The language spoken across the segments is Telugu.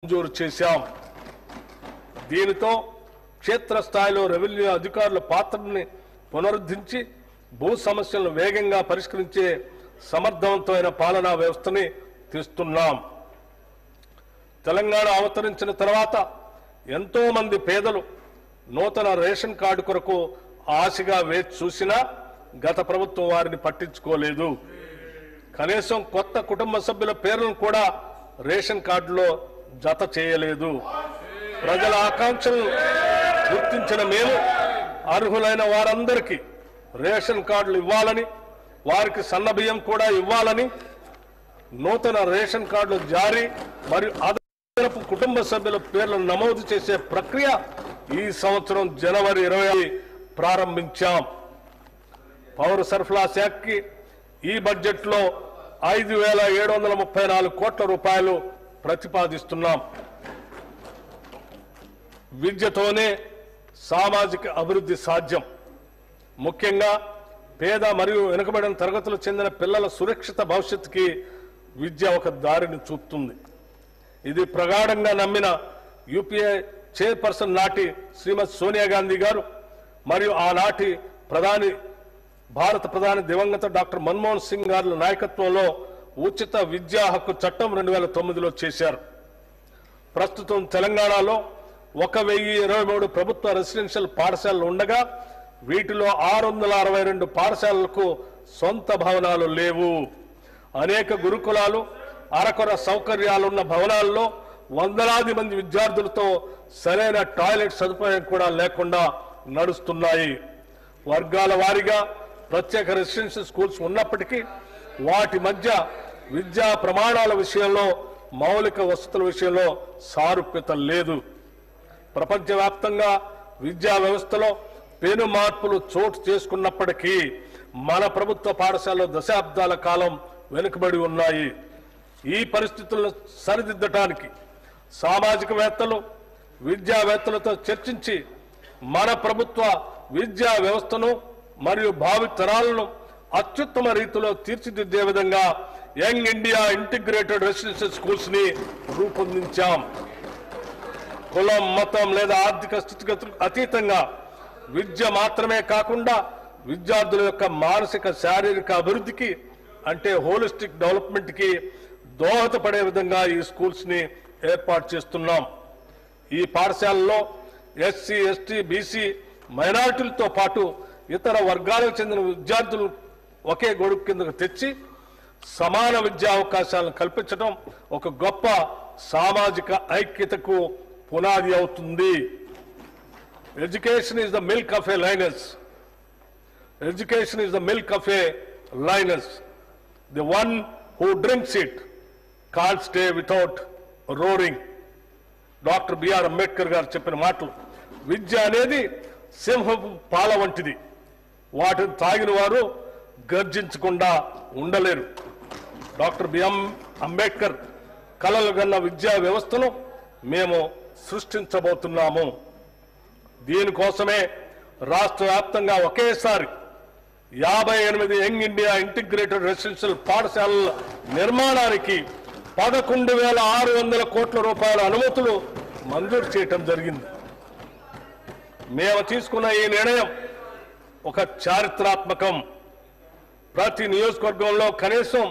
మంజూరు చేశాం. దీనితో క్షేత్రస్థాయిలో రెవెన్యూ అధికారుల పాత్రని పునరుద్ధరించి భూ సమస్యలను వేగంగా పరిష్కరించే సమర్థవంతమైన పాలనా వ్యవస్థని తెస్తున్నాం. తెలంగాణ అవతరించిన తర్వాత ఎంతో మంది పేదలు నూతన రేషన్ కార్డు కొరకు ఆశగా వేచి చూసినా గత ప్రభుత్వం వారిని పట్టించుకోలేదు. కనీసం కొత్త కుటుంబ సభ్యుల పేర్లను కూడా రేషన్ కార్డులో జత చేయలేదు. ప్రజల ఆకాంక్షలను గుర్తించిన మేము అర్హులైన వారందరికీ రేషన్ కార్డులు ఇవ్వాలని, వారికి సన్నబియ్యం కూడా ఇవ్వాలని నూతన రేషన్ కార్డులు జారీ మరియు అదనపు కుటుంబ సభ్యుల పేర్లను నమోదు చేసే ప్రక్రియ ఈ సంవత్సరం జనవరి 20 ప్రారంభించాం. పౌర సరఫరా శాఖకి ఈ బడ్జెట్లో 5,734 కోట్ల రూపాయలు ప్రతిపాదిస్తున్నాం. విద్యతోనే సామాజిక అభివృద్ధి సాధ్యం. ముఖ్యంగా పేద మరియు వెనుకబడిన తరగతులకు చెందిన పిల్లల సురక్షిత భవిష్యత్తుకి విద్య ఒక దారిని చూపుతుంది. ఇది ప్రగాఢంగా నమ్మిన యూపీఏ చైర్పర్సన్ నాటి శ్రీమతి సోనియా గాంధీ గారు మరియు ఆనాటి భారత ప్రధాని దివంగత డాక్టర్ మన్మోహన్ సింగ్ గారి నాయకత్వంలో ఉచిత విద్యా హక్కు చట్టం 2009లో చేశారు. ప్రస్తుతం తెలంగాణలో 1,023 ప్రభుత్వ రెసిడెన్షియల్ పాఠశాలలు ఉండగా వీటిలో 662 పాఠశాలలకు సొంత భవనాలు లేవు. అనేక గురుకులాలు అరకొర సౌకర్యాలున్న భవనాల్లో వందలాది మంది విద్యార్థులతో సరైన టాయిలెట్ సదుపాయం కూడా లేకుండా నడుస్తున్నాయి. వర్గాల వారీగా ప్రత్యేక రెసిడెన్షియల్ స్కూల్స్ ఉన్నప్పటికీ వాటి మధ్య విద్యా ప్రమాణాల విషయంలో, మౌలిక వసతుల విషయంలో సారూప్యత లేదు. ప్రపంచవ్యాప్తంగా విద్యా వ్యవస్థలో పెను మార్పులు చోటు చేసుకున్నప్పటికీ మన ప్రభుత్వ పాఠశాలలో దశాబ్దాల కాలం వెనుకబడి ఉన్నాయి. ఈ పరిస్థితులను సరిదిద్దటానికి సామాజికవేత్తలు, విద్యావేత్తలతో చర్చించి మన ప్రభుత్వ విద్యా వ్యవస్థను మరియు భావితరాలను అత్యుత్తమ రీతిలో తీర్చిదిద్దే విధంగా young India integrated residential schools ని రూపొందించాం. కులం, మతం లేదా ఆర్థిక స్థితిగతులకు అతీతంగా విద్య మాత్రమే కాకుండా విద్యార్థుల యొక్క మానసిక, శారీరక అభివృద్ధికి అంటే హోలిస్టిక్ డెవలప్మెంట్ కి దోహదపడే విధంగా ఈ స్కూల్స్ ని ఏర్పాటు చేస్తున్నాం. ఈ పాఠశాలలో ఎస్సీ, ఎస్టీ, బీసీ, మైనారిటీలతో పాటు ఇతర వర్గాలకు చెందిన విద్యార్థులు ఒకే గొడుగు కిందకు తెచ్చి సమాన విద్యా అవకాశాలను కల్పించడం ఒక గొప్ప సామాజిక ఐక్యతకు పునాది అవుతుంది. Education is the milk of a lioness. Education is the milk of a lioness. The one who drinks it can't stay without roaring. Doctor B R Ambedkar garu చెప్పిన మాటలు. విద్య అనేది సింహపు పాల వంటిది. వాటిని తాగిన వారు గర్జించకుండా ఉండలేరు. డాక్టర్ బిఎం అంబేద్కర్ కలలు గన్న విద్యా వ్యవస్థను మేము సృష్టించబోతున్నాము. దీనికోసమే రాష్ట్ర వ్యాప్తంగా ఒకేసారి 58 యంగ్ ఇండియా ఇంటిగ్రేటెడ్ రెసిడెన్షియల్ పాఠశాలల నిర్మాణానికి 11,600 కోట్ల రూపాయల అనుమతులు మంజూరు చేయటం జరిగింది. మేము తీసుకున్న ఈ నిర్ణయం ఒక చారిత్రాత్మకం. ప్రతి నియోజకవర్గంలో కనీసం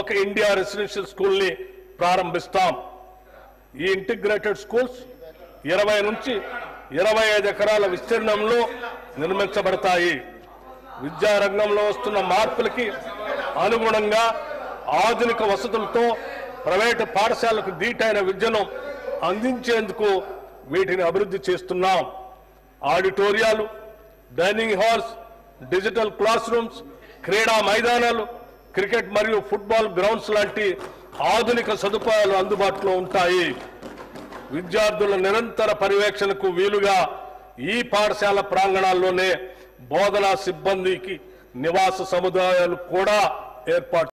ఒక ఇండియా రెసిడెన్షియల్ స్కూల్ ని ప్రారంభిస్తాం. ఈ ఇంటిగ్రేటెడ్ స్కూల్స్ 20 నుంచి 25 ఎకరాల విస్తీర్ణంలో నిర్మించబడతాయి. విద్యారంగంలో వస్తున్న మార్పులకి అనుగుణంగా ఆధునిక వసతులతో ప్రైవేటు పాఠశాలకు దీటైన విద్యను అందించేందుకు వీటిని అభివృద్ధి చేస్తున్నాం. ఆడిటోరియాలు, dining halls, digital class rooms, క్రీడా మైదానాలు, క్రికెట్ మరియు ఫుట్బాల్ గ్రౌండ్స్ లాంటి ఆధునిక సదుపాయాలు అందుబాటులో ఉంటాయి. విద్యార్థుల నిరంతర పర్యవేక్షణకు వీలుగా ఈ పాఠశాల ప్రాంగణాల్లోనే బోధనా సిబ్బందికి నివాస సముదాయాలు కూడా ఏర్పాటు